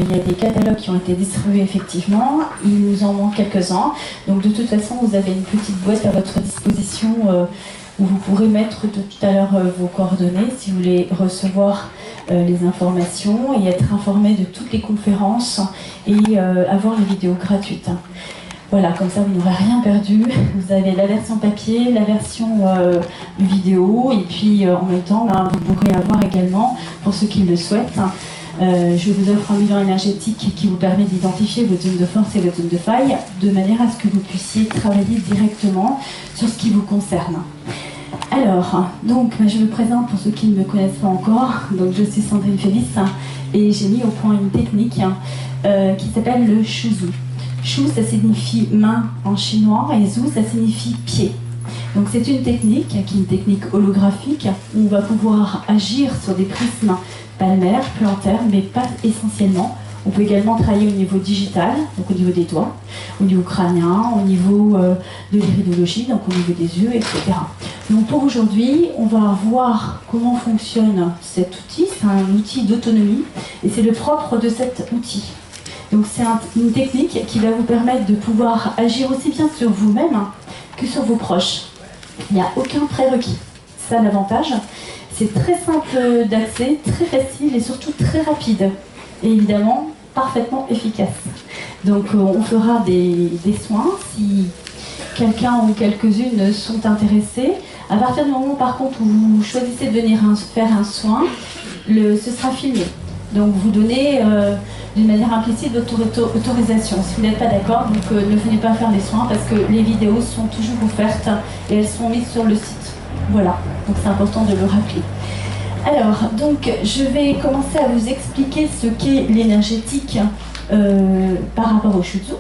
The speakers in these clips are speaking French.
il y a des catalogues qui ont été distribués effectivement, il nous en manque quelques-uns. Donc de toute façon, vous avez une petite boîte à votre disposition où vous pourrez mettre tout à l'heure vos coordonnées si vous voulez recevoir les informations et être informé de toutes les conférences et avoir les vidéos gratuites. Voilà, comme ça vous n'aurez rien perdu. Vous avez la version papier, la version vidéo, et puis en même temps, là, vous pourrez avoir également, pour ceux qui le souhaitent, je vous offre un bilan énergétique qui vous permet d'identifier votre zone de force et votre zone de faille, de manière à ce que vous puissiez travailler directement sur ce qui vous concerne. Alors, donc, je me présente pour ceux qui ne me connaissent pas encore. Donc, je suis Sandrine Félix et j'ai mis au point une technique qui s'appelle le Shuzu. Shu, ça signifie main en chinois, et Zu, ça signifie pied. Donc c'est une technique qui est une technique holographique où on va pouvoir agir sur des prismes palmaires, plantaires, mais pas essentiellement. On peut également travailler au niveau digital, donc au niveau des doigts, au niveau crânien, au niveau de l'iridologie, donc au niveau des yeux, etc. Donc pour aujourd'hui, on va voir comment fonctionne cet outil. C'est un outil d'autonomie et c'est le propre de cet outil. Donc c'est une technique qui va vous permettre de pouvoir agir aussi bien sur vous-même que sur vos proches. Il n'y a aucun prérequis. C'est ça l'avantage. C'est très simple d'accès, très facile et surtout très rapide. Et évidemment, parfaitement efficace. Donc on fera des soins si quelqu'un ou quelques-unes sont intéressés. À partir du moment par contre où vous choisissez de venir faire un soin, ce sera filmé. Donc vous donnez d'une manière implicite votre autorisation. Si vous n'êtes pas d'accord, donc ne venez pas faire les soins parce que les vidéos sont toujours offertes et elles sont mises sur le site. Voilà, donc c'est important de le rappeler. Alors, donc je vais commencer à vous expliquer ce qu'est l'énergétique par rapport au Shuzu.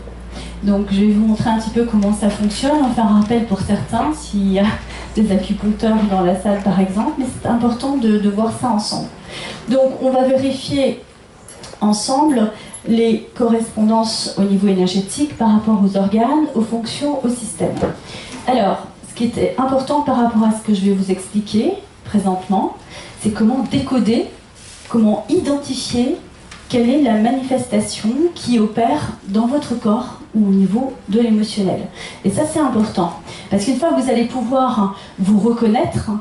Donc je vais vous montrer un petit peu comment ça fonctionne, enfin un rappel pour certains, s'il y a des acupuncteurs dans la salle par exemple, mais c'est important de voir ça ensemble. Donc on va vérifier ensemble les correspondances au niveau énergétique par rapport aux organes, aux fonctions, au système. Alors, ce qui est important par rapport à ce que je vais vous expliquer présentement, c'est comment décoder, comment identifier quelle est la manifestation qui opère dans votre corps ou au niveau de l'émotionnel. Et ça, c'est important. Parce qu'une fois que vous allez pouvoir vous reconnaître,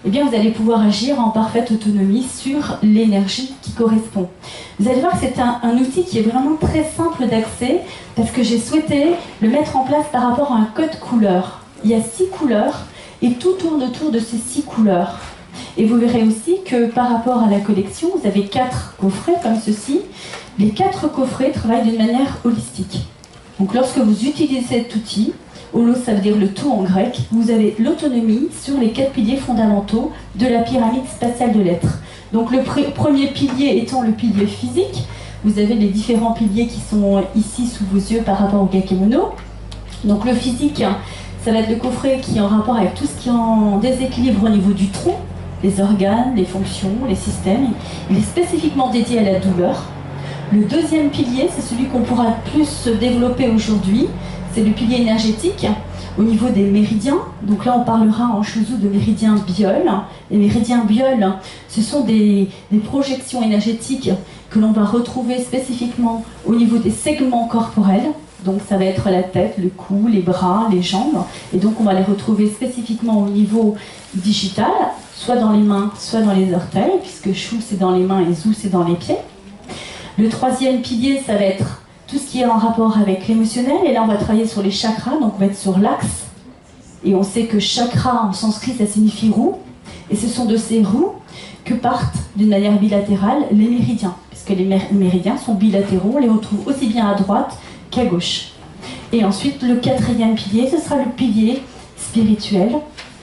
eh bien, vous allez pouvoir agir en parfaite autonomie sur l'énergie qui correspond. Vous allez voir que c'est un outil qui est vraiment très simple d'accès parce que j'ai souhaité le mettre en place par rapport à un code couleur. Il y a 6 couleurs et tout tourne autour de ces 6 couleurs. Et vous verrez aussi que par rapport à la collection, vous avez 4 coffrets comme ceci. Les 4 coffrets travaillent d'une manière holistique. Donc lorsque vous utilisez cet outil, Holos, ça veut dire le tout en grec, vous avez l'autonomie sur les 4 piliers fondamentaux de la pyramide spatiale de l'être. Donc le premier pilier étant le pilier physique, vous avez les différents piliers qui sont ici sous vos yeux par rapport au Gakemono. Donc le physique, ça va être le coffret qui est en rapport avec tout ce qui est en déséquilibre au niveau du tronc, les organes, les fonctions, les systèmes. Il est spécifiquement dédié à la douleur. Le deuxième pilier, c'est celui qu'on pourra plus développer aujourd'hui. C'est le pilier énergétique au niveau des méridiens. Donc là, on parlera en Shuzu de méridiens biol. Les méridiens biol, ce sont des projections énergétiques que l'on va retrouver spécifiquement au niveau des segments corporels. Donc ça va être la tête, le cou, les bras, les jambes. Et donc on va les retrouver spécifiquement au niveau digital, soit dans les mains, soit dans les orteils, puisque Shu c'est dans les mains et Zu c'est dans les pieds. Le troisième pilier, ça va être tout ce qui est en rapport avec l'émotionnel. Et là on va travailler sur les chakras, donc on va être sur l'axe. Et on sait que chakra en sanskrit ça signifie roue. Et ce sont de ces roues que partent d'une manière bilatérale les méridiens. Puisque les méridiens sont bilatéraux, on les retrouve aussi bien à droite qu'à gauche. Et ensuite, le quatrième pilier, ce sera le pilier spirituel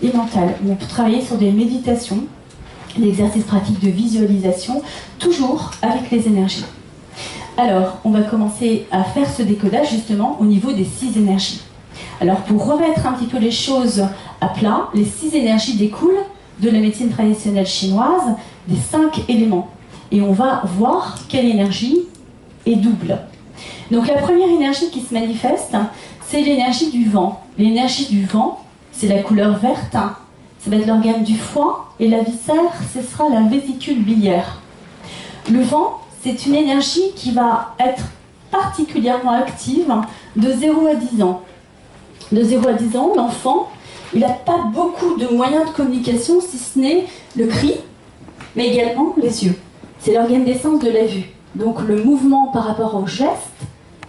et mental. On peut travailler sur des méditations, des exercices pratiques de visualisation, toujours avec les énergies. Alors, on va commencer à faire ce décodage justement au niveau des 6 énergies. Alors, pour remettre un petit peu les choses à plat, les 6 énergies découlent de la médecine traditionnelle chinoise, des 5 éléments. Et on va voir quelle énergie est double. Donc la première énergie qui se manifeste, c'est l'énergie du vent. L'énergie du vent, c'est la couleur verte. Ça va être l'organe du foie et la viscère, ce sera la vésicule biliaire. Le vent, c'est une énergie qui va être particulièrement active de 0 à 10 ans. De 0 à 10 ans, l'enfant, il n'a pas beaucoup de moyens de communication, si ce n'est le cri, mais également les yeux. C'est l'organe d'essence de la vue. Donc le mouvement par rapport au geste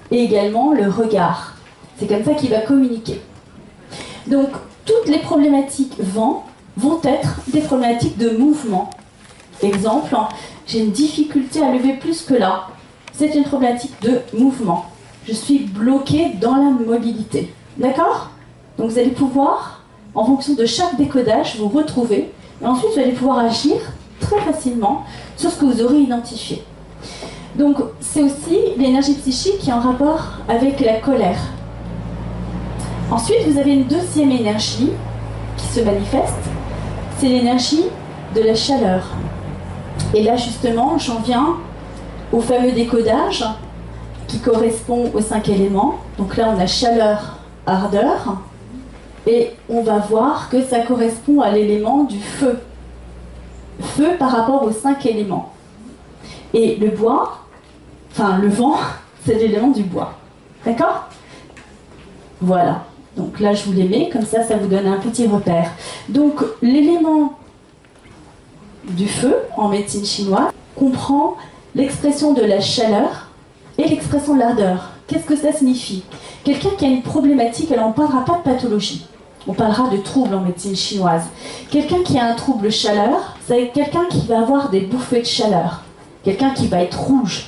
et également le regard. C'est comme ça qu'il va communiquer. Donc toutes les problématiques vent vont être des problématiques de mouvement. Exemple, j'ai une difficulté à lever plus que là. C'est une problématique de mouvement. Je suis bloquée dans la mobilité. D'accord? Donc vous allez pouvoir, en fonction de chaque décodage, vous retrouver. Et ensuite, vous allez pouvoir agir très facilement sur ce que vous aurez identifié. Donc c'est aussi l'énergie psychique qui est en rapport avec la colère. Ensuite, vous avez une deuxième énergie qui se manifeste. C'est l'énergie de la chaleur. Et là, justement, j'en viens au fameux décodage qui correspond aux 5 éléments. Donc là, on a chaleur, ardeur. Et on va voir que ça correspond à l'élément du feu. Feu par rapport aux 5 éléments. Et le bois, enfin le vent, c'est l'élément du bois. D'accord? Voilà. Donc là, je vous les mets, comme ça, ça vous donne un petit repère. Donc, l'élément du feu, en médecine chinoise, comprend l'expression de la chaleur et l'expression de l'ardeur. Qu'est-ce que ça signifie? Quelqu'un qui a une problématique, alors on ne parlera pas de pathologie, on parlera de troubles en médecine chinoise. Quelqu'un qui a un trouble chaleur, c'est quelqu'un qui va avoir des bouffées de chaleur. Quelqu'un qui va être rouge.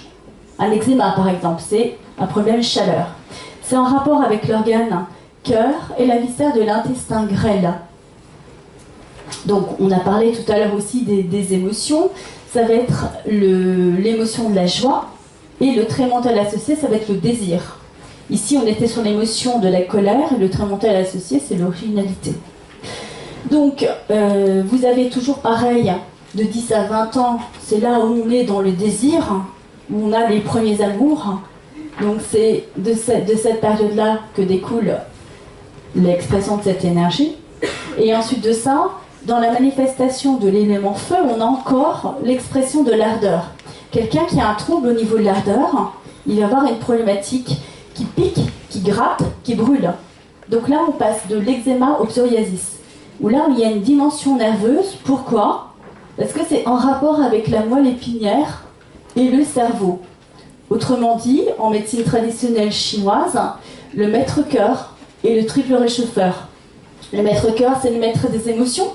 Un eczéma, par exemple, c'est un problème chaleur. C'est en rapport avec l'organe cœur et la viscère de l'intestin grêle. Donc, on a parlé tout à l'heure aussi des émotions. Ça va être l'émotion de la joie. Et le trait mental associé, ça va être le désir. Ici, on était sur l'émotion de la colère. Et le trait mental associé, c'est l'originalité. Donc, vous avez toujours pareil, de 10 à 20 ans, c'est là où on est dans le désir, où on a les premiers amours. Donc, c'est de cette période-là que découle l'expression de cette énergie. Et ensuite de ça, dans la manifestation de l'élément feu, on a encore l'expression de l'ardeur. Quelqu'un qui a un trouble au niveau de l'ardeur, il va avoir une problématique qui pique, qui gratte, qui brûle. Donc là, on passe de l'eczéma au psoriasis, où là, il y a une dimension nerveuse. Pourquoi? Parce que c'est en rapport avec la moelle épinière et le cerveau. Autrement dit, en médecine traditionnelle chinoise, le maître-cœur et le triple réchauffeur. Le maître-cœur, c'est le maître des émotions,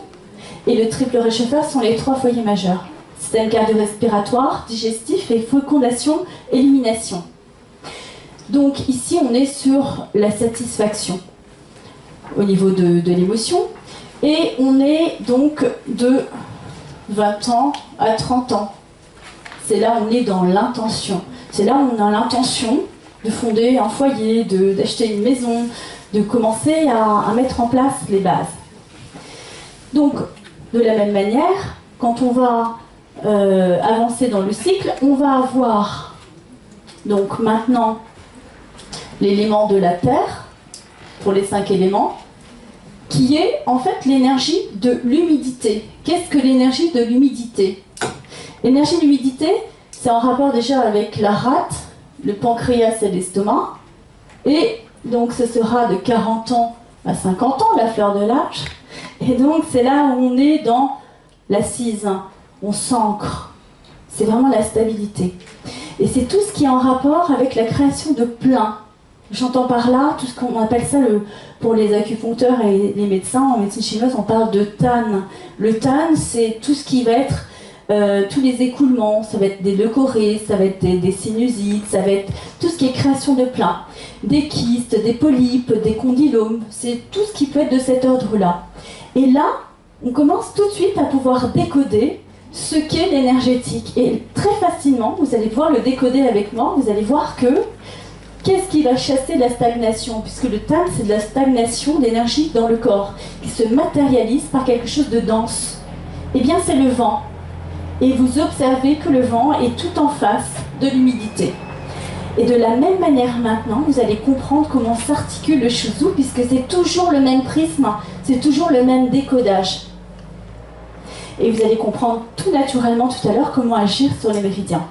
et le triple réchauffeur sont les 3 foyers majeurs. Système cardio-respiratoire, digestif et fécondation, élimination. Donc ici, on est sur la satisfaction au niveau de l'émotion, et on est donc de 20 ans à 30 ans. C'est là où on est dans l'intention. C'est là où on a l'intention de fonder un foyer, d'acheter une maison, de commencer à mettre en place les bases. Donc, de la même manière, quand on va avancer dans le cycle, on va avoir donc maintenant l'élément de la terre, pour les 5 éléments, qui est en fait l'énergie de l'humidité. Qu'est-ce que l'énergie de l'humidité? L'énergie de l'humidité, c'est en rapport déjà avec la rate, le pancréas et l'estomac, et donc ce sera de 40 ans à 50 ans, la fleur de l'âge. Et donc c'est là où on est dans l'assise, on s'ancre. C'est vraiment la stabilité. Et c'est tout ce qui est en rapport avec la création de plein. J'entends par là tout ce qu'on appelle ça, pour les acupuncteurs et les médecins, en médecine chinoise, on parle de tan. Le tan, c'est tout ce qui va être tous les écoulements, ça va être des leucorrhées, ça va être des sinusites, ça va être tout ce qui est création de plein. Des kystes, des polypes, des condylomes, c'est tout ce qui peut être de cet ordre-là. Et là, on commence tout de suite à pouvoir décoder ce qu'est l'énergétique. Et très facilement, vous allez pouvoir le décoder avec moi, vous allez voir que qu'est-ce qui va chasser la stagnation? Puisque le tan, c'est de la stagnation d'énergie dans le corps, qui se matérialise par quelque chose de dense. Eh bien, c'est le vent. Et vous observez que le vent est tout en face de l'humidité. Et de la même manière maintenant, vous allez comprendre comment s'articule le shuzu, puisque c'est toujours le même prisme, c'est toujours le même décodage. Et vous allez comprendre tout naturellement tout à l'heure comment agir sur les méridiens.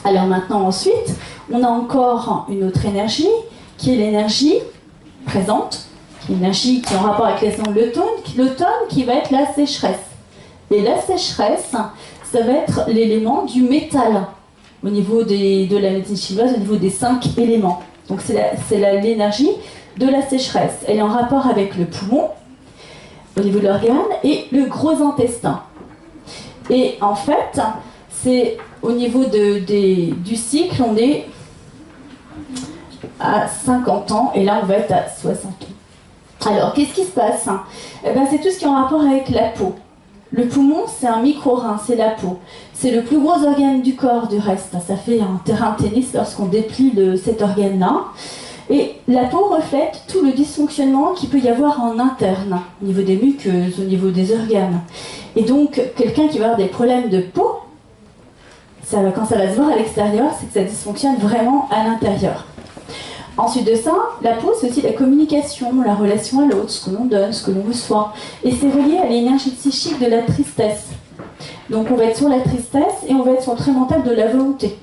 Alors maintenant, ensuite, on a encore une autre énergie, qui est l'énergie présente, qui est l'énergie qui est en rapport avec la saison de l'automne, qui va être la sécheresse. Et la sécheresse, ça va être l'élément du métal, au niveau de la médecine chinoise, au niveau des 5 éléments. Donc c'est l'énergie de la sécheresse. Elle est en rapport avec le poumon, au niveau de l'organe, et le gros intestin. Et en fait, c'est au niveau du cycle, on est à 50 ans, et là on va être à 60 ans. Alors, qu'est-ce qui se passe? Eh ben, c'est tout ce qui est en rapport avec la peau. Le poumon, c'est un micro-rein, c'est la peau. C'est le plus gros organe du corps, du reste. Ça fait un terrain de tennis lorsqu'on déplie cet organe-là. Et la peau reflète tout le dysfonctionnement qu'il peut y avoir en interne, au niveau des muqueuses, au niveau des organes. Et donc, quelqu'un qui va avoir des problèmes de peau, quand ça va se voir à l'extérieur, c'est que ça dysfonctionne vraiment à l'intérieur. Ensuite de ça, la peau, c'est aussi la communication, la relation à l'autre, ce que l'on donne, ce que l'on reçoit. Et c'est relié à l'énergie psychique de la tristesse. Donc on va être sur la tristesse et on va être sur le trait mental de la volonté.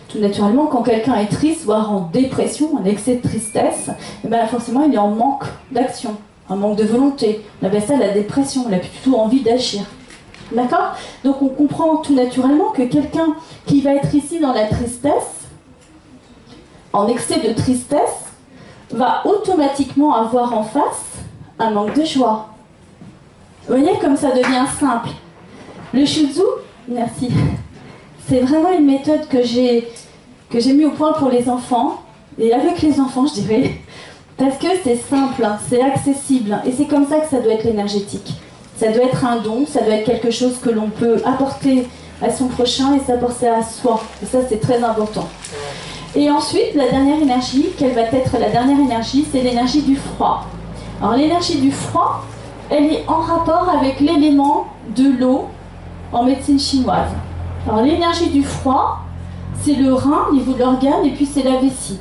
Tout naturellement, quand quelqu'un est triste, voire en dépression, en excès de tristesse, et bien forcément il est en manque d'action, un manque de volonté. On appelle ça la dépression, il n'a plus du tout envie d'agir. D'accord? Donc on comprend tout naturellement que quelqu'un qui va être ici dans la tristesse, en excès de tristesse, va automatiquement avoir en face un manque de joie. Vous voyez comme ça devient simple. Le Shutsu, merci, c'est vraiment une méthode que j'ai mis au point pour les enfants, et avec les enfants je dirais, parce que c'est simple, c'est accessible, et c'est comme ça que ça doit être l'énergétique. Ça doit être un don, ça doit être quelque chose que l'on peut apporter à son prochain et s'apporter à soi. Et ça c'est très important. Et ensuite, la dernière énergie, quelle va être la dernière énergie, c'est l'énergie du froid. Alors l'énergie du froid, elle est en rapport avec l'élément de l'eau en médecine chinoise. Alors l'énergie du froid, c'est le rein au niveau de l'organe et puis c'est la vessie.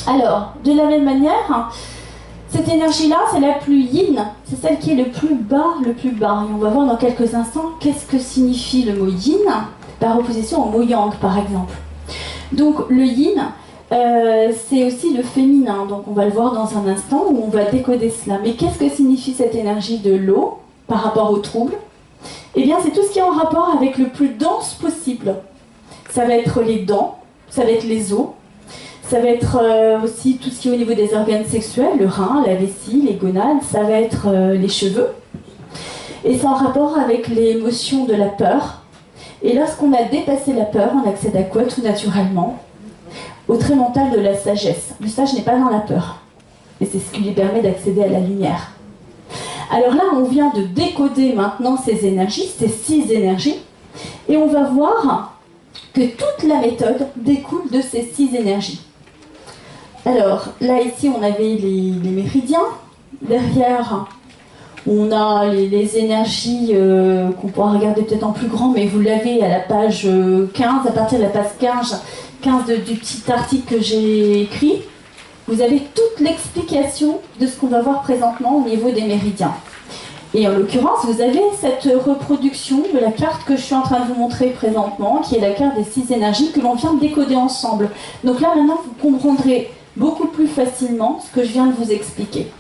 Alors, de la même manière, cette énergie-là, c'est la plus yin, c'est celle qui est le plus bas, le plus bas. Et on va voir dans quelques instants qu'est-ce que signifie le mot yin par opposition au mot yang, par exemple. Donc le yin, c'est aussi le féminin, donc on va le voir dans un instant où on va décoder cela. Mais qu'est-ce que signifie cette énergie de l'eau par rapport au trouble? Eh bien c'est tout ce qui est en rapport avec le plus dense possible. Ça va être les dents, ça va être les os, ça va être aussi tout ce qui est au niveau des organes sexuels, le rein, la vessie, les gonades, ça va être les cheveux. Et c'est en rapport avec l'émotion de la peur. Et lorsqu'on a dépassé la peur, on accède à quoi tout naturellement? Au trait mental de la sagesse. Le sage n'est pas dans la peur. Et c'est ce qui lui permet d'accéder à la lumière. Alors là, on vient de décoder maintenant ces énergies, ces 6 énergies. Et on va voir que toute la méthode découle de ces 6 énergies. Alors, là, ici, on avait les méridiens. Derrière, on a les énergies qu'on pourra regarder peut-être en plus grand, mais vous l'avez à la page 15, à partir de la page 15 du petit article que j'ai écrit. Vous avez toute l'explication de ce qu'on va voir présentement au niveau des méridiens. Et en l'occurrence, vous avez cette reproduction de la carte que je suis en train de vous montrer présentement, qui est la carte des 6 énergies que l'on vient de décoder ensemble. Donc là, maintenant, vous comprendrez beaucoup plus facilement ce que je viens de vous expliquer.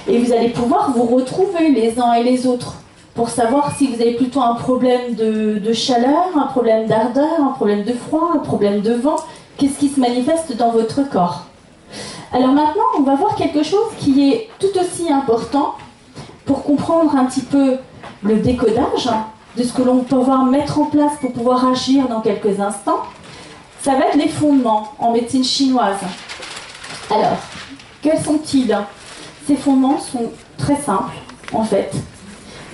Et vous allez pouvoir vous retrouver les uns et les autres pour savoir si vous avez plutôt un problème de chaleur, un problème d'ardeur, un problème de froid, un problème de vent. Qu'est-ce qui se manifeste dans votre corps? Alors maintenant, on va voir quelque chose qui est tout aussi important pour comprendre un petit peu le décodage de ce que l'on peut pouvoir mettre en place pour pouvoir agir dans quelques instants. Ça va être les fondements en médecine chinoise. Alors, quels sont-ils? Ces fondements sont très simples, en fait.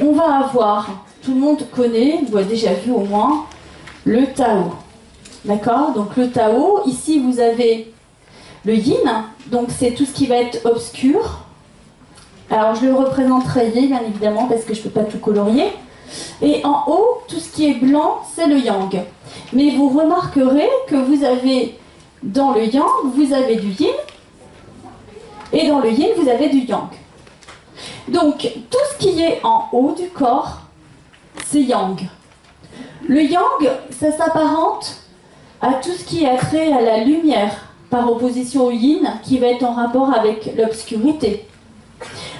On va avoir, tout le monde connaît, vous avez déjà vu au moins, le Tao. D'accord? Donc le Tao, ici vous avez le Yin, donc c'est tout ce qui va être obscur. Alors je le représenterai bien évidemment parce que je ne peux pas tout colorier. Et en haut, tout ce qui est blanc, c'est le Yang. Mais vous remarquerez que vous avez, dans le Yang, vous avez du Yin, et dans le Yin, vous avez du Yang. Donc, tout ce qui est en haut du corps, c'est Yang. Le yang, ça s'apparente à tout ce qui a trait à la lumière, par opposition au yin, qui va être en rapport avec l'obscurité.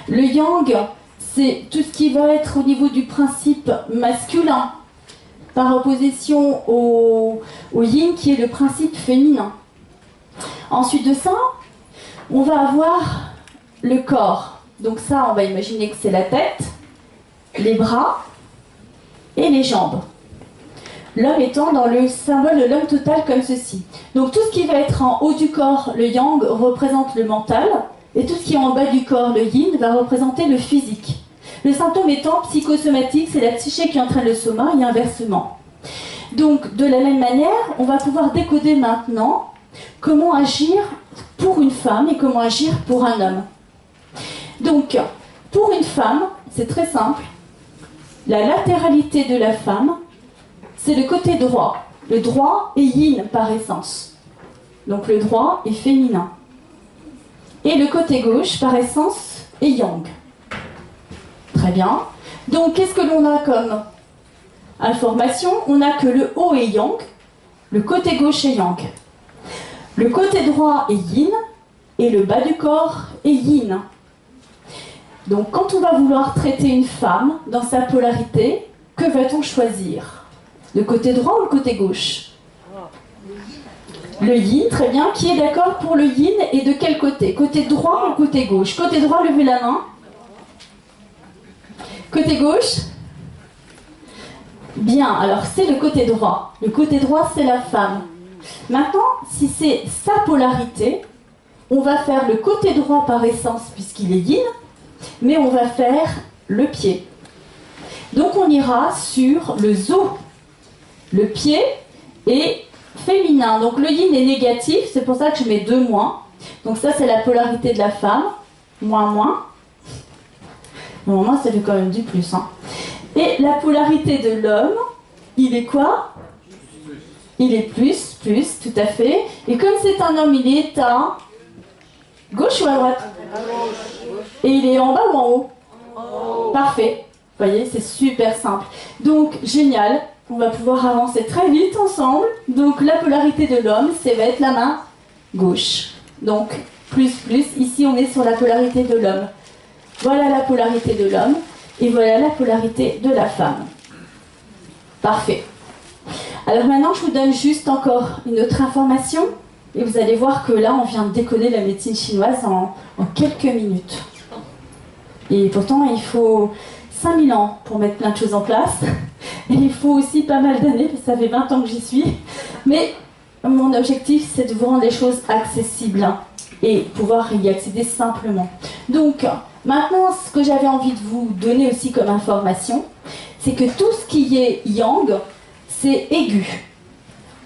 Le yang, c'est tout ce qui va être au niveau du principe masculin, par opposition au yin, qui est le principe féminin. Ensuite de ça, on va avoir le corps. Donc ça, on va imaginer que c'est la tête, les bras et les jambes. L'homme étant dans le symbole de l'homme total comme ceci. Donc tout ce qui va être en haut du corps, le yang, représente le mental, et tout ce qui est en bas du corps, le yin, va représenter le physique. Le symptôme étant psychosomatique, c'est la psyché qui entraîne le soma et inversement. Donc de la même manière, on va pouvoir décoder maintenant comment agir pour une femme et comment agir pour un homme. Donc pour une femme, c'est très simple, la latéralité de la femme, c'est le côté droit. Le droit est yin par essence. Donc le droit est féminin. Et le côté gauche, par essence, est yang. Très bien. Donc qu'est-ce que l'on a comme information? On a que le haut est yang, le côté gauche est yang. Le côté droit est yin et le bas du corps est yin. Donc quand on va vouloir traiter une femme dans sa polarité, que va-t-on choisir? Le côté droit ou le côté gauche? Le yin, très bien. Qui est d'accord pour le yin et de quel côté? Côté droit ou côté gauche? Côté droit, levez la main. Côté gauche? Bien, alors c'est le côté droit. Le côté droit, c'est la femme. Maintenant, si c'est sa polarité, on va faire le côté droit par essence puisqu'il est yin, mais on va faire le pied. Donc on ira sur le zo. Le pied est féminin, donc le yin est négatif, c'est pour ça que je mets 2 moins. Donc ça c'est la polarité de la femme, moins. Normalement ça fait quand même du plus. Hein. Et la polarité de l'homme, il est quoi? Il est plus, tout à fait. Et comme c'est un homme, il est à gauche ou à droite? Et il est en bas ou en haut? Parfait. Vous voyez, c'est super simple. Donc, génial. On va pouvoir avancer très vite ensemble. Donc, la polarité de l'homme, ça va être la main gauche. Donc, plus. Ici, on est sur la polarité de l'homme. Voilà la polarité de l'homme. Et voilà la polarité de la femme. Parfait. Alors maintenant, je vous donne juste encore une autre information. Et vous allez voir que là, on vient de décoder la médecine chinoise en quelques minutes. Et pourtant, il faut 5000 ans pour mettre plein de choses en place. Et il faut aussi pas mal d'années, parce que ça fait 20 ans que j'y suis. Mais mon objectif, c'est de vous rendre les choses accessibles et pouvoir y accéder simplement. Donc, maintenant, ce que j'avais envie de vous donner aussi comme information, c'est que tout ce qui est yang, c'est aigu.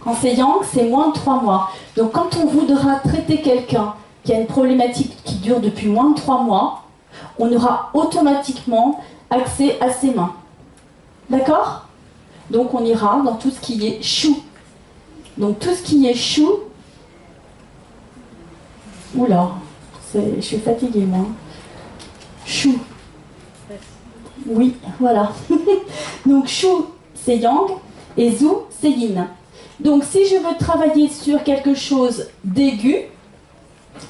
Quand c'est yang, c'est moins de 3 mois. Donc, quand on voudra traiter quelqu'un qui a une problématique qui dure depuis moins de 3 mois, on aura automatiquement accès à ses mains. D'accord? Donc on ira dans tout ce qui est chou. Donc tout ce qui est chou... Oula, je suis fatiguée moi. Chou. Oui, voilà. Donc chou, c'est yang, et zou, c'est yin. Donc si je veux travailler sur quelque chose d'aigu,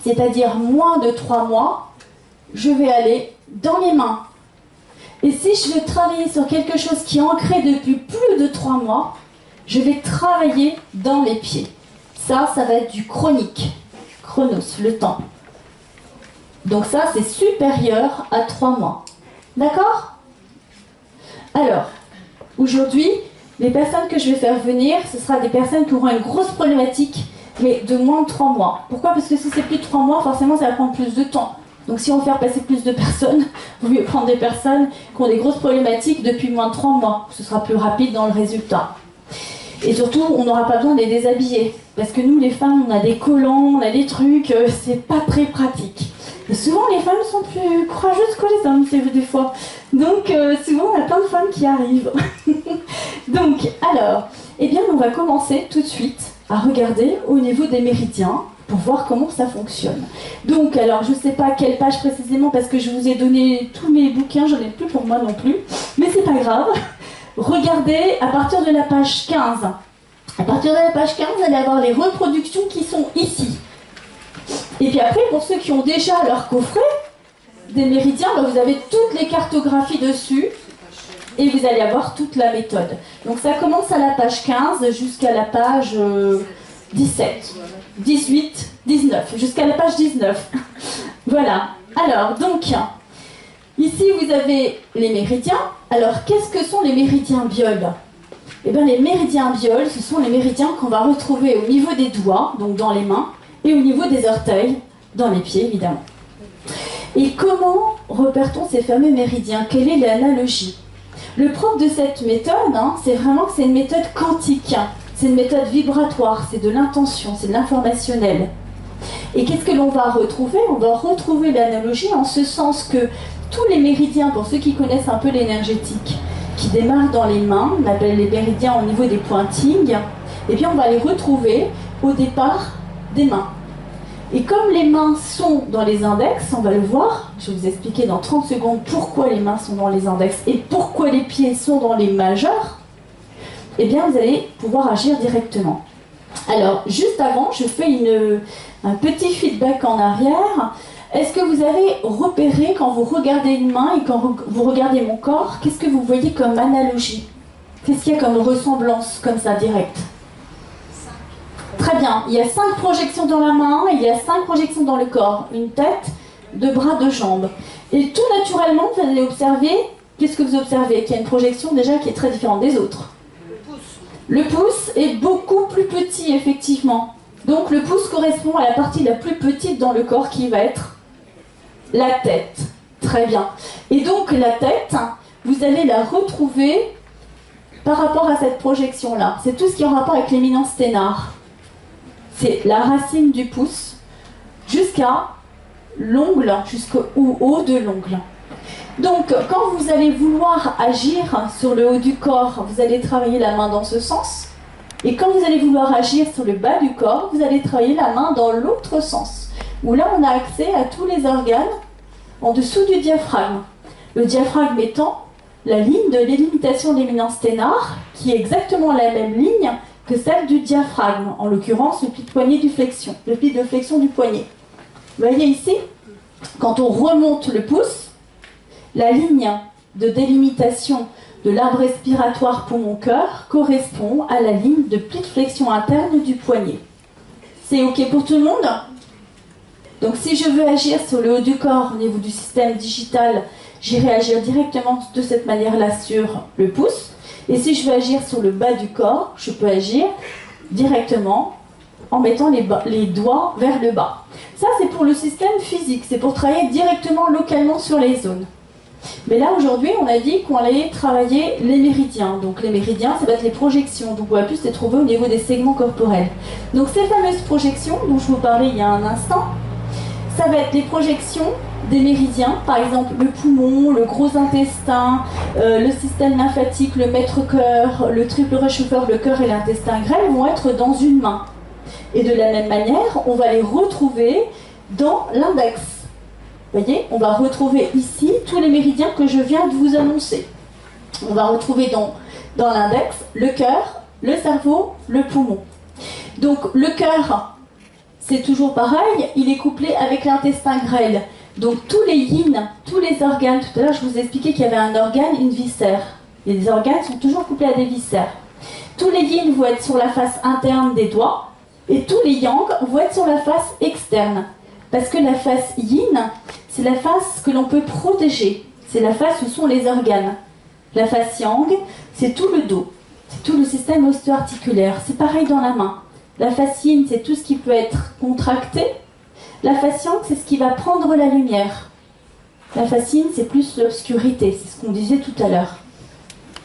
c'est-à-dire moins de 3 mois, je vais aller dans les mains. Et si je veux travailler sur quelque chose qui est ancré depuis plus de 3 mois, je vais travailler dans les pieds. Ça va être du chronique. Chronos, le temps. Donc ça, c'est supérieur à 3 mois. D'accord? Alors, aujourd'hui, les personnes que je vais faire venir, ce sera des personnes qui auront une grosse problématique, mais de moins de 3 mois. Pourquoi? Parce que si c'est plus de 3 mois, forcément, ça va prendre plus de temps. Donc si on veut faire passer plus de personnes, vous mieux prendre des personnes qui ont des grosses problématiques depuis moins de 3 mois. Ce sera plus rapide dans le résultat. Et surtout, on n'aura pas besoin de les déshabiller. Parce que nous, les femmes, on a des collants, on a des trucs, c'est pas très pratique. Et souvent, les femmes sont plus courageuses que les hommes, des fois. Donc, souvent, on a plein de femmes qui arrivent. Donc, alors, eh bien, on va commencer tout de suite à regarder au niveau des méridiens pour voir comment ça fonctionne. Donc, alors, je ne sais pas quelle page précisément, parce que je vous ai donné tous mes bouquins, j'en ai plus pour moi non plus, mais c'est pas grave. regardez à partir de la page 15. À partir de la page 15, vous allez avoir les reproductions qui sont ici. Et puis après, pour ceux qui ont déjà leur coffret des méridiens, ben vous avez toutes les cartographies dessus et vous allez avoir toute la méthode. Donc ça commence à la page 15 jusqu'à la page 17, 18, 19, jusqu'à la page 19. Voilà. Alors, donc, ici vous avez les méridiens. Alors, qu'est-ce que sont les méridiens Biol? Eh bien, les méridiens Biol, ce sont les méridiens qu'on va retrouver au niveau des doigts, donc dans les mains, et au niveau des orteils, dans les pieds, évidemment. Et comment repère-t-on ces fameux méridiens? Quelle est l'analogie? Le propre de cette méthode, c'est vraiment que c'est une méthode quantique. C'est une méthode vibratoire, c'est de l'intention, c'est de l'informationnel. Et qu'est-ce que l'on va retrouver? On va retrouver l'analogie en ce sens que tous les méridiens, pour ceux qui connaissent un peu l'énergétique, qui démarrent dans les mains, on appelle les méridiens au niveau des pointings, et bien on va les retrouver au départ des mains. Et comme les mains sont dans les index, on va le voir, je vais vous expliquer dans 30 secondes pourquoi les mains sont dans les index et pourquoi les pieds sont dans les majeurs, eh bien vous allez pouvoir agir directement. Alors, juste avant, je fais un petit feedback en arrière. Est-ce que vous avez repéré, quand vous regardez une main et quand vous regardez mon corps, qu'est-ce que vous voyez comme analogie? Qu'est-ce qu'il y a comme ressemblance, comme ça, directe? Très bien. Il y a 5 projections dans la main, et il y a 5 projections dans le corps. Une tête, 2 bras, 2 jambes. Et tout naturellement, vous allez observer, qu'est-ce que vous observez? Qu'il y a une projection déjà qui est très différente des autres. Le pouce est beaucoup plus petit, effectivement. Donc le pouce correspond à la partie la plus petite dans le corps qui va être la tête. Très bien. Et donc la tête, vous allez la retrouver par rapport à cette projection-là. C'est tout ce qui est en rapport avec l'éminence sténare. C'est la racine du pouce jusqu'à l'ongle, jusqu'au haut de l'ongle. Donc, quand vous allez vouloir agir sur le haut du corps, vous allez travailler la main dans ce sens. Et quand vous allez vouloir agir sur le bas du corps, vous allez travailler la main dans l'autre sens. Où là, on a accès à tous les organes en dessous du diaphragme. Le diaphragme étant la ligne de délimitation de l'éminence sténare, qui est exactement la même ligne que celle du diaphragme. En l'occurrence, le pli de poignet du flexion, le pli de flexion du poignet. Vous voyez ici, quand on remonte le pouce, la ligne de délimitation de l'arbre respiratoire poumon-cœur correspond à la ligne de pli de flexion interne du poignet. C'est OK pour tout le monde? Donc si je veux agir sur le haut du corps au niveau du système digital, j'irai agir directement de cette manière-là sur le pouce. Et si je veux agir sur le bas du corps, je peux agir directement en mettant les doigts vers le bas. Ça, c'est pour le système physique, c'est pour travailler directement localement sur les zones. Mais là, aujourd'hui, on a dit qu'on allait travailler les méridiens. Donc les méridiens, ça va être les projections. Donc on va plus les trouver au niveau des segments corporels. Donc ces fameuses projections dont je vous parlais il y a un instant, ça va être les projections des méridiens, par exemple le poumon, le gros intestin, le système lymphatique, le maître-cœur, le triple réchauffeur, le cœur et l'intestin grêle vont être dans une main. Et de la même manière, on va les retrouver dans l'index. Vous voyez, on va retrouver ici tous les méridiens que je viens de vous annoncer. On va retrouver dans l'index le cœur, le cerveau, le poumon. Donc le cœur, c'est toujours pareil, il est couplé avec l'intestin grêle. Donc tous les yin, tous les organes, tout à l'heure je vous ai expliqué qu'il y avait un organe, une viscère. Et les organes sont toujours couplés à des viscères. Tous les yin vont être sur la face interne des doigts, et tous les yang vont être sur la face externe. Parce que la face yin, c'est la face que l'on peut protéger. C'est la face où sont les organes. La face yang, c'est tout le dos. C'est tout le système ostéo-articulaire. C'est pareil dans la main. La face yin, c'est tout ce qui peut être contracté. La face yang, c'est ce qui va prendre la lumière. La face yin, c'est plus l'obscurité. C'est ce qu'on disait tout à l'heure.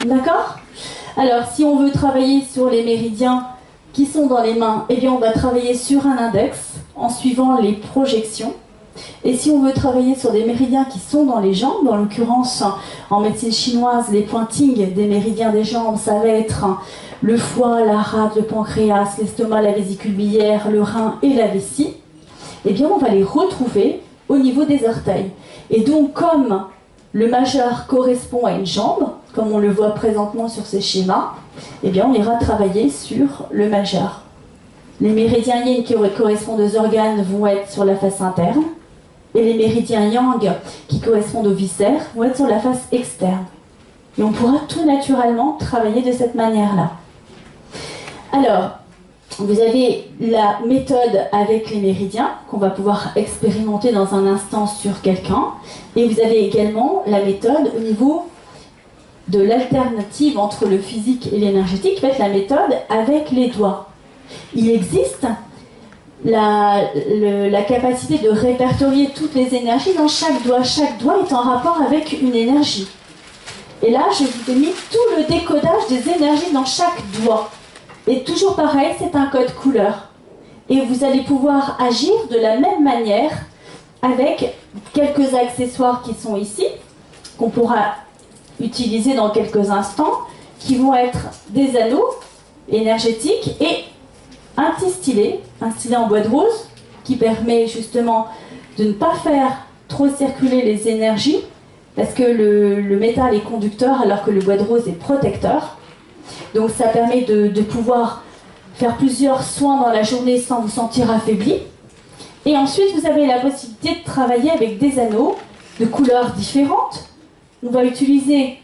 D'accord? Alors, si on veut travailler sur les méridiens qui sont dans les mains, eh bien, on va travailler sur un index en suivant les projections. Et si on veut travailler sur des méridiens qui sont dans les jambes, en l'occurrence en médecine chinoise, les pointings des méridiens des jambes, ça va être le foie, la rate, le pancréas, l'estomac, la vésicule biliaire, le rein et la vessie, eh bien on va les retrouver au niveau des orteils. Et donc comme le majeur correspond à une jambe, comme on le voit présentement sur ces schémas, eh bien on ira travailler sur le majeur. Les méridiens yin qui correspondent aux organes vont être sur la face interne, et les méridiens yang qui correspondent aux viscères vont être sur la face externe. Et on pourra tout naturellement travailler de cette manière-là. Alors, vous avez la méthode avec les méridiens qu'on va pouvoir expérimenter dans un instant sur quelqu'un. Et vous avez également la méthode au niveau de l'alternative entre le physique et l'énergétique, qui va être la méthode avec les doigts. Il existe la capacité de répertorier toutes les énergies dans chaque doigt. Chaque doigt est en rapport avec une énergie. Et là, je vous ai mis tout le décodage des énergies dans chaque doigt. Et toujours pareil, c'est un code couleur. Et vous allez pouvoir agir de la même manière avec quelques accessoires qui sont ici, qu'on pourra utiliser dans quelques instants, qui vont être des anneaux énergétiques et un stylet en bois de rose, qui permet justement de ne pas faire trop circuler les énergies, parce que le métal est conducteur alors que le bois de rose est protecteur. Donc ça permet de pouvoir faire plusieurs soins dans la journée sans vous sentir affaibli. Et ensuite, vous avez la possibilité de travailler avec des anneaux de couleurs différentes. On va utiliser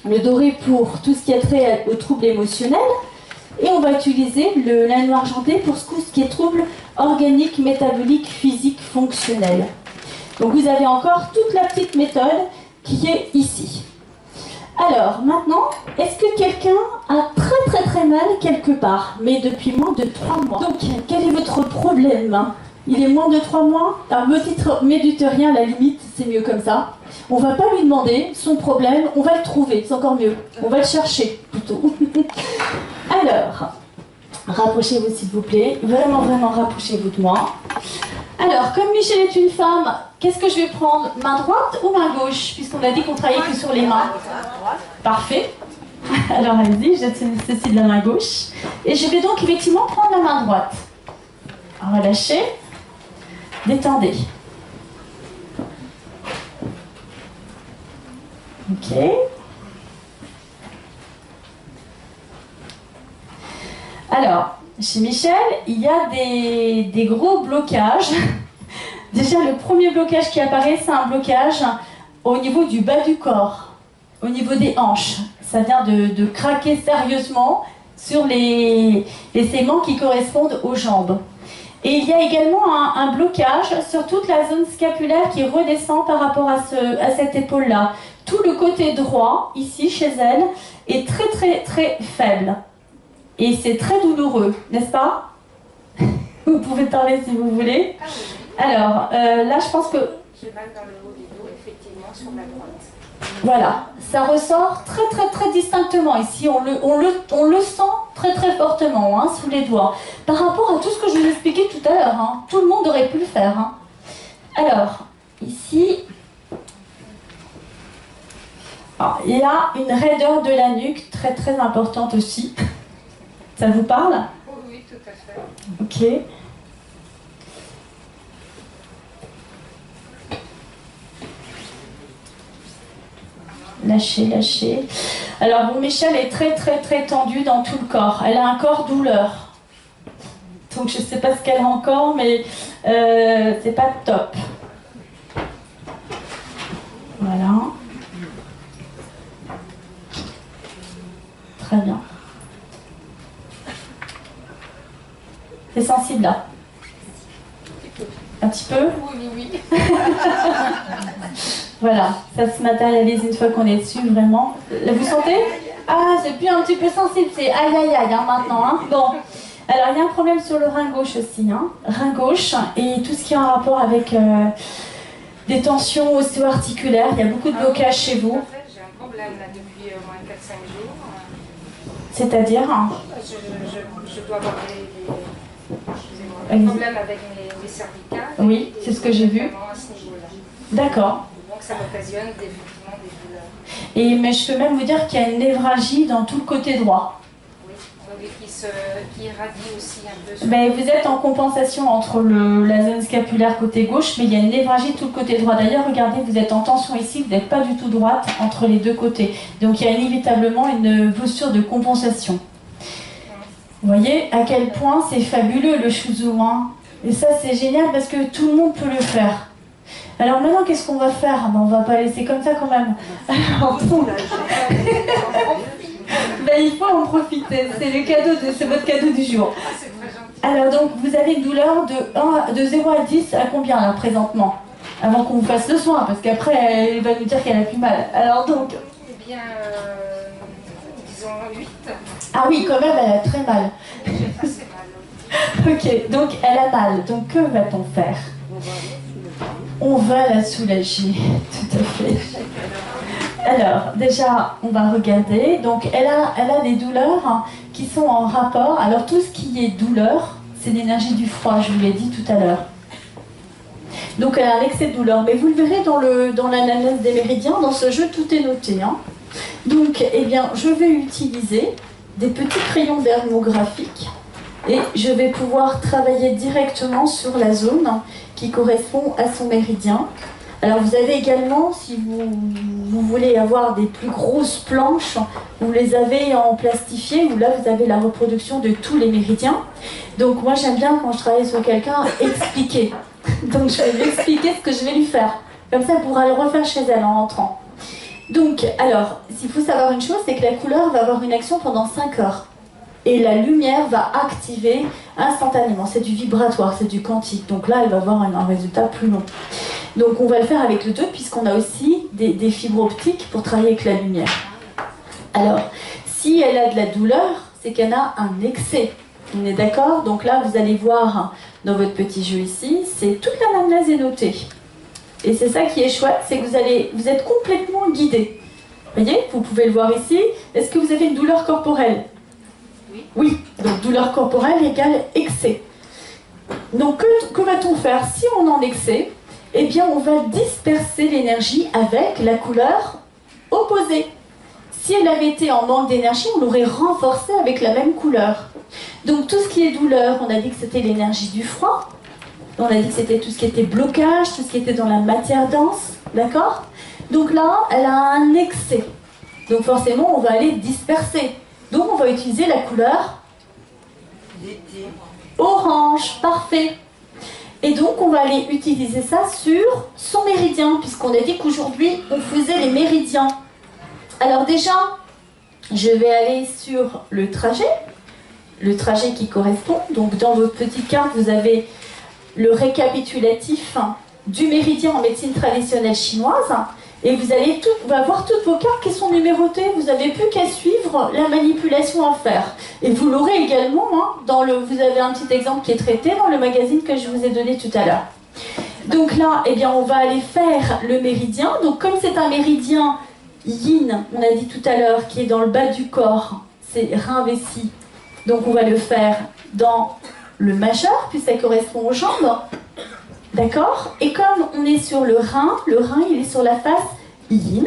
le doré pour tout ce qui a trait aux troubles émotionnels. Et on va utiliser l'anneau argenté pour tout ce qui est troubles organiques, métaboliques, physiques, fonctionnels. Donc vous avez encore toute la petite méthode qui est ici. Alors, maintenant, est-ce que quelqu'un a très mal quelque part, mais depuis moins de 3 mois? Donc, quel est votre problème? Il est moins de 3 mois? Alors, me dites rien, à la limite, c'est mieux comme ça. On va pas lui demander son problème, on va le trouver, c'est encore mieux. On va le chercher, plutôt. Alors, rapprochez-vous s'il vous plaît, vraiment rapprochez-vous de moi. Alors, comme Michel est une femme, qu'est-ce que je vais prendre? Main droite ou main gauche? Puisqu'on a dit qu'on travaillait que sur les mains. Parfait. Alors, allez-y, je ceci de la main gauche. Et je vais donc effectivement prendre la main droite. Relâchez. Détendez. Ok. Alors, chez Michel, il y a des gros blocages. Déjà, le premier blocage qui apparaît, c'est un blocage au niveau du bas du corps, au niveau des hanches. Ça vient de craquer sérieusement sur les segments qui correspondent aux jambes. Et il y a également un blocage sur toute la zone scapulaire qui redescend par rapport à cette épaule-là. Tout le côté droit, ici, chez elle, est très faible. Et c'est très douloureux, n'est-ce pas? Vous pouvez parler si vous voulez. Alors, là, je pense que... J'ai mal dans le haut du dos, effectivement, sur la droite. Voilà, ça ressort très distinctement ici. On le sent très fortement, hein, sous les doigts. Par rapport à tout ce que je vous expliquais tout à l'heure, hein, tout le monde aurait pu le faire. Hein. Alors, ici... Alors, il y a une raideur de la nuque très importante aussi. Ça vous parle? Oui, tout à fait. Ok. Lâchez. Alors, bon, Michel est très tendue dans tout le corps. Elle a un corps douleur. Donc, je ne sais pas ce qu'elle a encore, mais c'est pas top. Voilà. Très bien. C'est sensible là? Un petit peu? Oui. Voilà, ça se matérialise une fois qu'on est dessus, vraiment. Vous sentez? Ah, c'est plus un petit peu sensible, c'est aïe hein, maintenant. Hein. Bon, alors il y a un problème sur le rein gauche aussi. Hein. Rein gauche et tout ce qui est en rapport avec des tensions ostéo-articulaires. Il y a beaucoup de blocages chez vous. En fait, j'ai un problème là depuis au moins 4-5 jours. C'est-à-dire? Je dois avoir des problèmes avec mes cervicales. Oui, c'est ce que j'ai vu. À ce niveau-là. D'accord. Donc ça m'occasionne effectivement des douleurs. Mais je peux même vous dire qu'il y a une névralgie dans tout le côté droit. Oui, et qui irradie aussi un peu. Ben, vous êtes en compensation entre la zone scapulaire côté gauche, mais il y a une névralgie tout le côté droit. D'ailleurs, regardez, vous êtes en tension ici, vous n'êtes pas du tout droite entre les deux côtés. Donc il y a inévitablement une posture de compensation. Vous voyez à quel point c'est fabuleux le Shuzo, hein. Et ça c'est génial parce que tout le monde peut le faire. Alors maintenant qu'est-ce qu'on va faire? Ben, on va pas laisser comme ça quand même. Alors, ben, il faut en profiter, c'est votre cadeau du jour. Alors donc vous avez une douleur de 0 à 10 à combien là présentement? Avant qu'on vous fasse le soin, parce qu'après elle va nous dire qu'elle a plus mal. Alors donc... Eh bien, disons 8. Ah oui, quand même, elle a très mal. J'ai assez mal. Ok, donc elle a mal. Donc que va-t-on faire? On va la soulager, tout à fait. Alors, déjà, on va regarder. Donc, elle a des douleurs hein, qui sont en rapport. Alors, tout ce qui est douleur, c'est l'énergie du froid, je vous l'ai dit tout à l'heure. Donc, elle a un excès de douleur. Mais vous le verrez dans l'analyse des méridiens, dans ce jeu, tout est noté. Hein. Donc, eh bien, je vais utiliser des petits crayons dermographiques et je vais pouvoir travailler directement sur la zone qui correspond à son méridien. Alors vous avez également, si vous voulez avoir des plus grosses planches, vous les avez en plastifié, où là vous avez la reproduction de tous les méridiens. Donc moi j'aime bien quand je travaille sur quelqu'un, expliquer. Donc je vais lui expliquer ce que je vais lui faire. Comme ça elle pourra le refaire chez elle en rentrant. Donc, alors, s'il faut savoir une chose, c'est que la couleur va avoir une action pendant 5 heures. Et la lumière va activer instantanément. C'est du vibratoire, c'est du quantique. Donc là, elle va avoir un résultat plus long. Donc on va le faire avec le 2, puisqu'on a aussi des fibres optiques pour travailler avec la lumière. Alors, si elle a de la douleur, c'est qu'elle a un excès. On est d'accord? Donc là, vous allez voir dans votre petit jeu ici, c'est toute l'anamnèse est notée. Et c'est ça qui est chouette, c'est que vous êtes complètement guidé. Vous voyez, vous pouvez le voir ici. Est-ce que vous avez une douleur corporelle? Oui. Oui, donc douleur corporelle égale excès. Donc que va-t-on faire? Si on est en excès, eh bien on va disperser l'énergie avec la couleur opposée. Si elle avait été en manque d'énergie, on l'aurait renforcée avec la même couleur. Donc tout ce qui est douleur, on a dit que c'était l'énergie du froid. On a dit que c'était tout ce qui était blocage, tout ce qui était dans la matière dense, d'accord? Donc là, elle a un excès. Donc forcément, on va aller disperser. Donc on va utiliser la couleur orange, parfait. Et donc on va aller utiliser ça sur son méridien, puisqu'on a dit qu'aujourd'hui, on faisait les méridiens. Alors déjà, je vais aller sur le trajet qui correspond. Donc dans votre petite carte, vous avez le récapitulatif du méridien en médecine traditionnelle chinoise et vous allez avoir toutes vos cartes qui sont numérotées, vous n'avez plus qu'à suivre la manipulation à faire. Et vous l'aurez également, vous avez un petit exemple qui est traité dans le magazine que je vous ai donné tout à l'heure. Donc là, eh bien, on va aller faire le méridien. Donc comme c'est un méridien yin, on a dit tout à l'heure, qui est dans le bas du corps, c'est rein vessie. Donc on va le faire dans le majeur, puis ça correspond aux jambes. D'accord? Et comme on est sur le rein il est sur la face yin,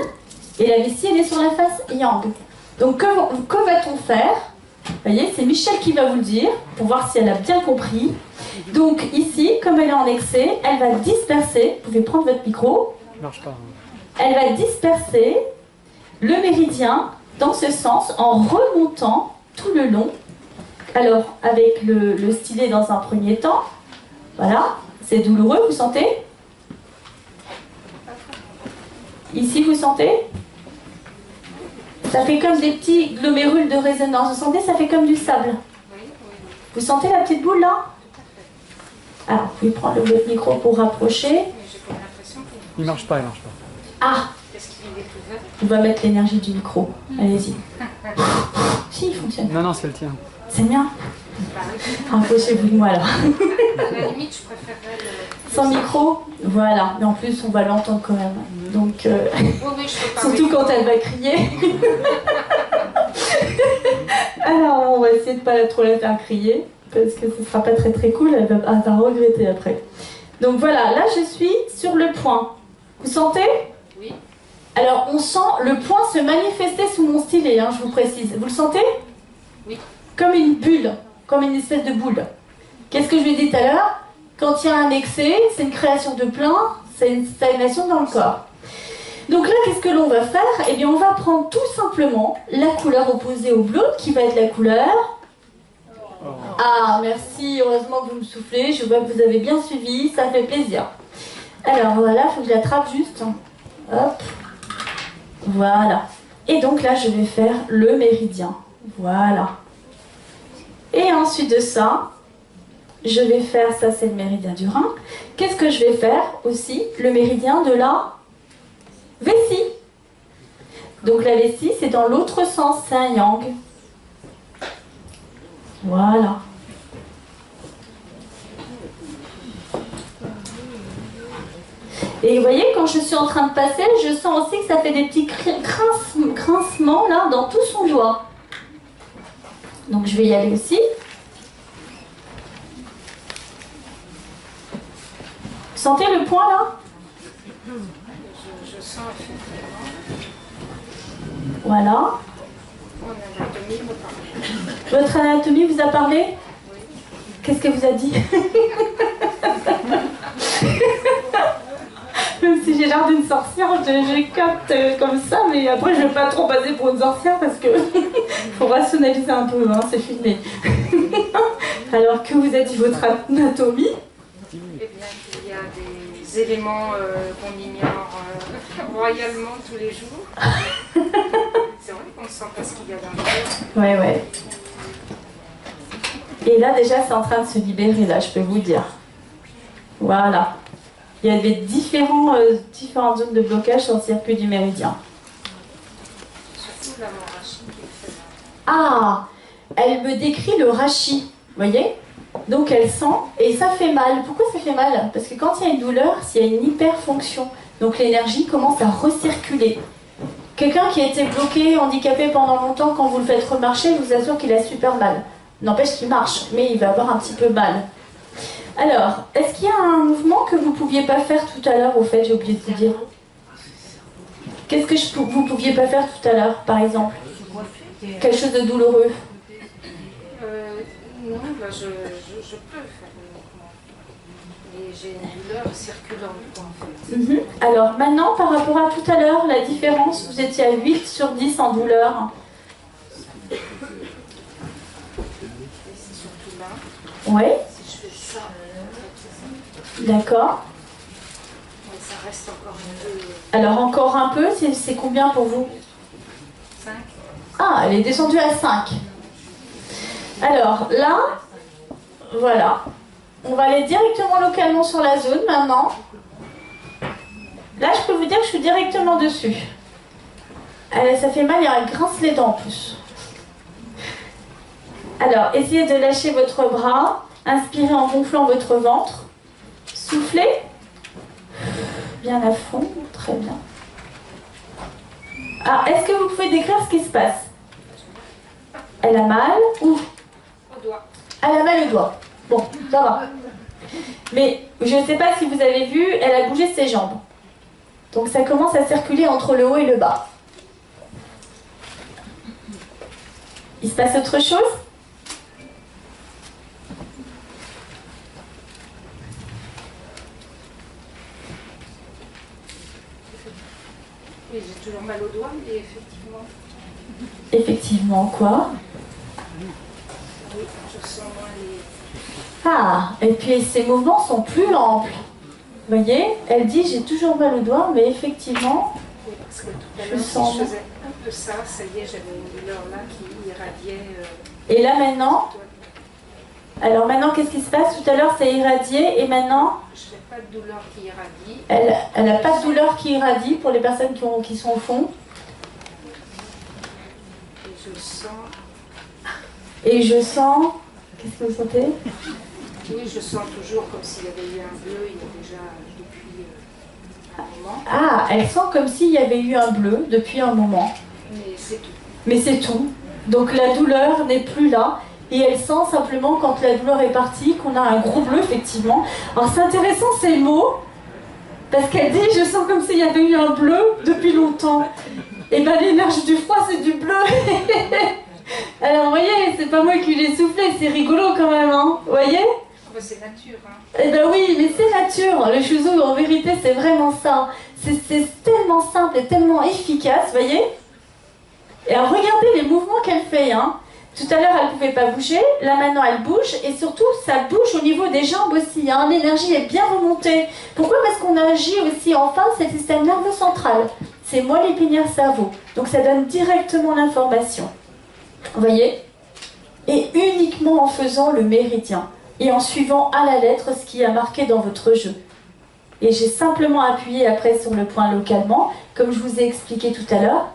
et la vessie elle est sur la face yang. Donc que va-t-on faire? Vous voyez, c'est Michel qui va vous le dire, pour voir si elle a bien compris. Donc ici, comme elle est en excès, elle va disperser, vous pouvez prendre votre micro, marche pas. Elle va disperser le méridien dans ce sens en remontant tout le long. Alors, avec le stylet dans un premier temps, voilà, c'est douloureux, vous sentez? Ici, vous sentez? Ça fait comme des petits glomérules de résonance. Vous sentez, ça fait comme du sable. Vous sentez la petite boule là? Alors, vous pouvez prendre votre micro pour rapprocher. Il marche pas, il marche pas. Ah! On va mettre l'énergie du micro. Allez-y. Si, il fonctionne. Non, non, c'est le tien. C'est bien. Rapprochez-vous de moi là. À la limite, je préférerais le... Sans micro, voilà. Mais en plus, on va l'entendre quand même. Donc, Oui, je peux parler. surtout quand elle va crier. Alors, on va essayer de ne pas trop la faire crier, parce que ce ne sera pas très très cool, elle va regretter après. Donc voilà, là je suis sur le point. Vous sentez? Oui. Alors, on sent le point se manifester sous mon stylet, je vous précise. Vous le sentez? Oui. comme une bulle, comme une espèce de boule. Qu'est-ce que je lui ai dit tout à l'heure? Quand il y a un excès, c'est une création de plein, c'est une stagnation dans le corps. Donc là, qu'est-ce que l'on va faire? Eh bien, on va prendre tout simplement la couleur opposée au bleu, qui va être la couleur... Ah, merci, heureusement que vous me soufflez, je vois que vous avez bien suivi, ça fait plaisir. Alors voilà, il faut que je l'attrape juste. Hop, voilà. Et donc là, je vais faire le méridien. Voilà. Et ensuite de ça, je vais faire, ça c'est le méridien du rein. Qu'est-ce que je vais faire aussi? Le méridien de la vessie. Donc la vessie, c'est dans l'autre sens, c'est un yang. Voilà. Et vous voyez, quand je suis en train de passer, je sens aussi que ça fait des petits grincements là, dans tout son doigt. Donc je vais y aller aussi. Sentez le point là? Je sens effectivement. Voilà. Mon anatomie me parle. Votre anatomie vous a parlé? Oui. Qu'est-ce qu'elle vous a dit? Même si j'ai l'air d'une sorcière, je capte comme ça, mais après je ne vais pas trop passer pour une sorcière parce que faut rationaliser un peu, hein, c'est filmé. Alors que vous a dit votre anatomie? Eh bien, il y a des éléments qu'on ignore royalement tous les jours. C'est vrai qu'on ne sent pas ce qu'il y a dans le corps. Ouais, ouais. Et là, déjà, c'est en train de se libérer, là, je peux vous dire. Voilà. Il y a des différentes zones de blocage sur le circuit du méridien. Surtout la rachis qui fait mal. Ah, elle me décrit le rachis, vous voyez? Donc elle sent, et ça fait mal. Pourquoi ça fait mal? Parce que quand il y a une douleur, il y a une hyperfonction. Donc l'énergie commence à recirculer. Quelqu'un qui a été bloqué, handicapé pendant longtemps, quand vous le faites remarcher, je vous assure qu'il a super mal. N'empêche qu'il marche, mais il va avoir un petit peu mal. Alors, est-ce qu'il y a un mouvement que vous ne pouviez pas faire tout à l'heure, au fait, j'ai oublié de vous dire? Qu'est-ce que vous ne pouviez pas faire tout à l'heure, par exemple? Quelque chose de douloureux? Non, là, je peux faire le mouvement. Et j'ai une douleur circulante, en fait. Alors, maintenant, par rapport à tout à l'heure, la différence, vous étiez à 8 sur 10 en douleur. Et c'est surtout là. Oui, Si je fais ça, d'accord. ouais, ça reste encore un peu. Alors, encore un peu, c'est combien pour vous? 5. Ah, elle est descendue à 5. Alors, là, voilà. On va aller directement localement sur la zone, maintenant. Là, je peux vous dire que je suis directement dessus. Ça fait mal, elle grince les dents en plus. Alors, essayez de lâcher votre bras. Inspirez en gonflant votre ventre. Soufflez. Bien à fond. Très bien. Ah, est-ce que vous pouvez décrire ce qui se passe? Elle a mal ou? Au doigt. Elle a mal au doigt. Bon, ça va. Mais je ne sais pas si vous avez vu, elle a bougé ses jambes. Donc ça commence à circuler entre le haut et le bas. Il se passe autre chose? Oui, j'ai toujours mal au doigt, mais effectivement. Effectivement, quoi? Oui, je sens moins les. Ah, et puis ces mouvements sont plus amples. Vous voyez, elle dit j'ai toujours mal au doigt, mais effectivement, Oui, parce que tout à Je l'heure, sens. si je faisais un peu ça, ça y est, j'avais une douleur là qui irradiait. et là maintenant, alors maintenant qu'est-ce qui se passe? Tout à l'heure c'est irradié, et maintenant, Je n'ai pas de douleur qui irradie. elle n'a pas de douleur qui irradie pour les personnes qui sont au fond. Et je sens. Et je sens, qu'est-ce que vous sentez? Oui, je sens toujours comme s'il y avait eu un bleu, il y a déjà depuis un moment. Ah, elle sent comme s'il y avait eu un bleu depuis un moment. Mais c'est tout. Mais c'est tout. Donc la douleur n'est plus là. Et elle sent simplement quand la douleur est partie qu'on a un gros bleu, effectivement. Alors c'est intéressant ces mots, parce qu'elle dit je sens comme s'il y avait eu un bleu depuis longtemps. Et bien l'énergie du froid c'est du bleu. Alors vous voyez, c'est pas moi qui l'ai soufflé, c'est rigolo quand même, hein. Vous voyez? C'est nature. Hein. Eh ben oui, mais c'est nature. Le shuzo, en vérité, c'est vraiment ça. C'est tellement simple et tellement efficace, vous voyez? Et alors, regardez les mouvements qu'elle fait, hein. Tout à l'heure, elle ne pouvait pas bouger. Là, maintenant, elle bouge. Et surtout, ça bouge au niveau des jambes aussi. Hein. L'énergie est bien remontée. Pourquoi? Parce qu'on agit aussi en face, c'est le système nerveux central. C'est moelle épinière cerveau. Donc, ça donne directement l'information. Vous voyez? Et uniquement en faisant le méridien. Et en suivant à la lettre ce qui a marqué dans votre jeu. Et j'ai simplement appuyé après sur le point localement, comme je vous ai expliqué tout à l'heure,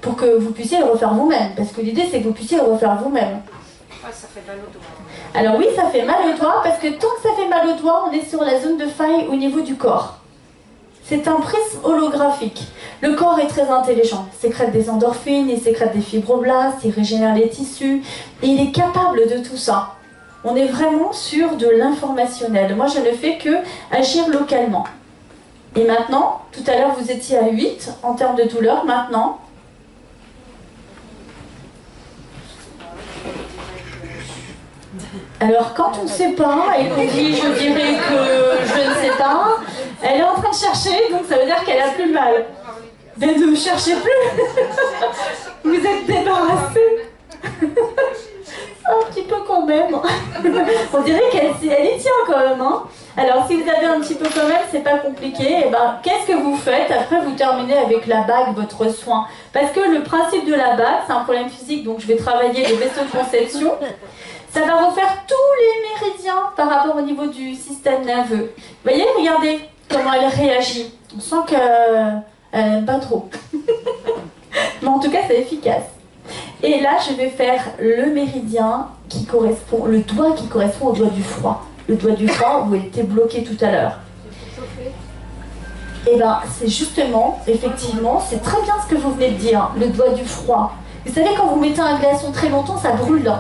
pour que vous puissiez le refaire vous-même. Parce que l'idée, c'est que vous puissiez le refaire vous-même. Ah, ça fait mal au doigt. Alors oui, ça fait mal au doigt, parce que tant que ça fait mal au doigt, on est sur la zone de faille au niveau du corps. C'est un prisme holographique. Le corps est très intelligent. Il sécrète des endorphines, il sécrète des fibroblastes, il régénère les tissus, et il est capable de tout ça. On est vraiment sur de l'informationnel. Moi, je ne fais que agir localement. Et maintenant, tout à l'heure, vous étiez à 8 en termes de douleur. Maintenant, alors quand on ne sait pas et qu'on dit je dirais que je ne sais pas, elle est en train de chercher, donc ça veut dire qu'elle a plus mal. Mais ne cherchez plus. Vous êtes débarrassés. Un petit peu quand même. On dirait qu'elle y tient quand même. Hein. Alors si vous avez un petit peu quand même, c'est pas compliqué. Et ben, qu'est-ce que vous faites? Après, vous terminez avec la bague, votre soin. Parce que le principe de la bague, c'est un problème physique, donc je vais travailler les vaisseaux de conception. Ça va refaire tous les méridiens par rapport au niveau du système nerveux. Vous voyez, regardez comment elle réagit. On sent qu'elle n'aime pas trop. Mais en tout cas, c'est efficace. Et là, je vais faire le méridien qui correspond, le doigt qui correspond au doigt du froid. Le doigt du froid où elle était bloquée tout à l'heure. Et bien, c'est justement, effectivement, c'est très bien ce que vous venez de dire, le doigt du froid. Vous savez, quand vous mettez un glaçon très longtemps, ça brûle.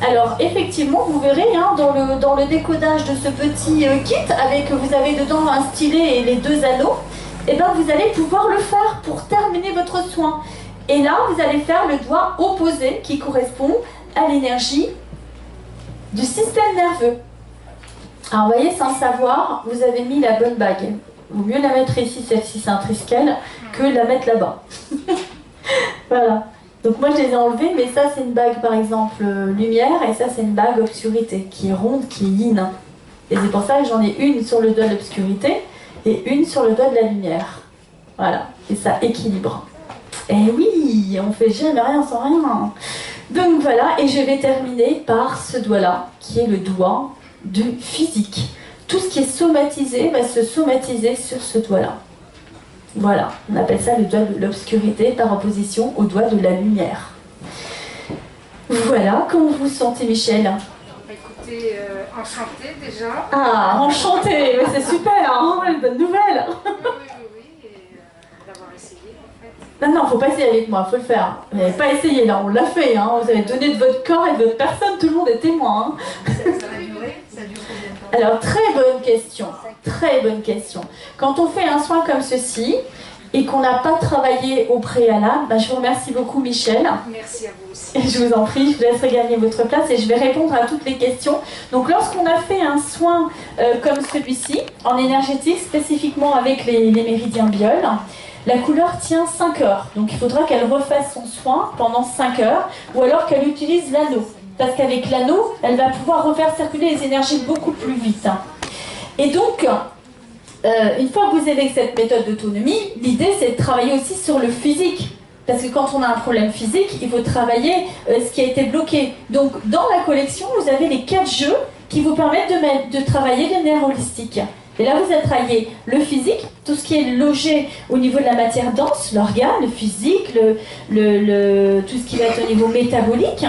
Alors, effectivement, vous verrez, hein, dans le décodage de ce petit kit, avec vous avez dedans un stylet et les 2 anneaux, et ben vous allez pouvoir le faire pour terminer votre soin. Et là, vous allez faire le doigt opposé qui correspond à l'énergie du système nerveux. Alors, vous voyez, sans savoir, vous avez mis la bonne bague. Il vaut mieux la mettre ici, celle-ci, c'est un triskel, que la mettre là-bas. Voilà. Donc moi, je les ai enlevées, mais ça, c'est une bague, par exemple, lumière, et ça, c'est une bague obscurité, qui est ronde, qui est yin. Et c'est pour ça que j'en ai une sur le doigt de l'obscurité et une sur le doigt de la lumière. Voilà. Et ça équilibre. Eh oui, on fait jamais rien sans rien. Donc voilà, et je vais terminer par ce doigt-là, qui est le doigt du physique. Tout ce qui est somatisé va se somatiser sur ce doigt-là. Voilà, on appelle ça le doigt de l'obscurité par opposition au doigt de la lumière. Voilà, comment vous vous sentez, Michel? Écoutez, enchantée déjà. Ah, enchantée, c'est super, hein, une bonne nouvelle. Oui, et d'avoir essayé en fait. Non, faut pas essayer avec moi, faut le faire. Vous n'avez pas essayé là, on l'a fait, hein. Vous avez donné de votre corps et de votre personne, tout le monde est témoin. Hein. Ça va durer? Ça dure combien de temps? Alors, très bonne question, très bonne question. Quand on fait un soin comme ceci, et qu'on n'a pas travaillé au préalable, bah, je vous remercie beaucoup, Michel. Merci à vous aussi. Et je vous en prie, je vous laisse regagner votre place et je vais répondre à toutes les questions. Donc, lorsqu'on a fait un soin comme celui-ci, en énergétique, spécifiquement avec les méridiens biol, la couleur tient 5 heures. Donc, il faudra qu'elle refasse son soin pendant 5 heures, ou alors qu'elle utilise l'anneau. Parce qu'avec l'anneau, elle va pouvoir refaire circuler les énergies beaucoup plus vite. Et donc, une fois que vous avez cette méthode d'autonomie, l'idée c'est de travailler aussi sur le physique. Parce que quand on a un problème physique, il faut travailler ce qui a été bloqué. Donc dans la collection, vous avez les 4 jeux qui vous permettent de travailler les nerfs holistiques. Et là, vous allez travailler le physique, tout ce qui est logé au niveau de la matière dense, l'organe, le physique, tout ce qui va être au niveau métabolique.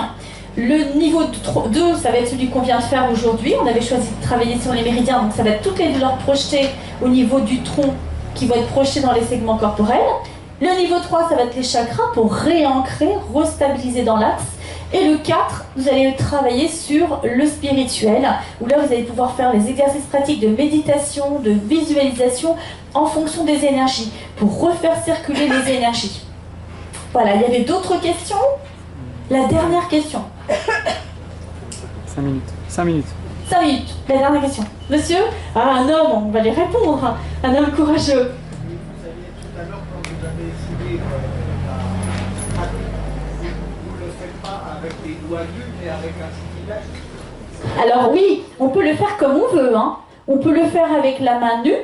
Le niveau 2, ça va être celui qu'on vient de faire aujourd'hui. On avait choisi de travailler sur les méridiens, donc ça va être toutes les douleurs projetées au niveau du tronc qui vont être projetées dans les segments corporels. Le niveau 3, ça va être les chakras pour réancrer, restabiliser dans l'axe. Et le 4, vous allez travailler sur le spirituel, où là vous allez pouvoir faire les exercices pratiques de méditation, de visualisation en fonction des énergies, pour refaire circuler les énergies. Voilà, il y avait d'autres questions? La dernière question. 5 minutes. 5 minutes. 5 minutes. La dernière question. Monsieur? Ah, un homme, on va les répondre. Un homme courageux. Vous saviez tout à l'heure quand vous avez essayé la pratique, vous ne le faites pas avec les doigts nus, mais avec un stylet. Alors oui, on peut le faire comme on veut. Hein. On peut le faire avec la main nue,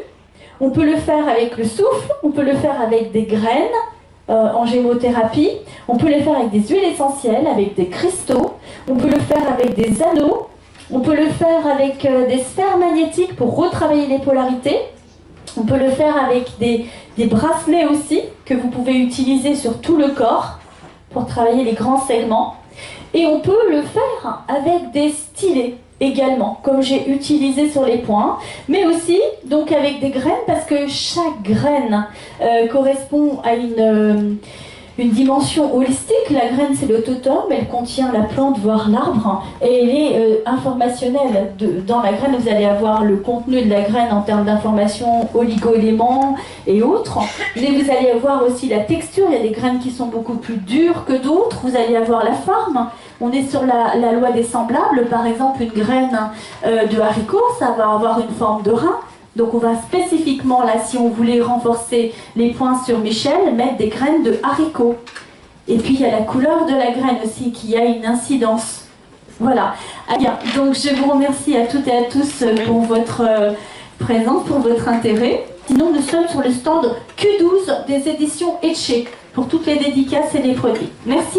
on peut le faire avec le souffle, on peut le faire avec des graines en gémothérapie, on peut le faire avec des huiles essentielles, avec des cristaux, on peut le faire avec des anneaux, on peut le faire avec des sphères magnétiques pour retravailler les polarités, on peut le faire avec des bracelets aussi que vous pouvez utiliser sur tout le corps pour travailler les grands segments. Et on peut le faire avec des stylets également, comme j'ai utilisé sur les points, mais aussi donc avec des graines, parce que chaque graine correspond à une dimension holistique. La graine, c'est le totem, elle contient la plante, voire l'arbre, et elle est informationnelle. Dans la graine, vous allez avoir le contenu de la graine en termes d'informations, oligo-éléments et autres, mais vous allez avoir aussi la texture. Il y a des graines qui sont beaucoup plus dures que d'autres. Vous allez avoir la forme. On est sur la loi des semblables. Par exemple, une graine de haricot, ça va avoir une forme de rein. Donc on va spécifiquement, là, si on voulait renforcer les points sur Michel, mettre des graines de haricot. Et puis il y a la couleur de la graine aussi qui a une incidence. Voilà. Ah bien, donc je vous remercie à toutes et à tous pour votre présence, pour votre intérêt. Sinon, nous sommes sur le stand Q12 des éditions Etché pour toutes les dédicaces et les produits. Merci.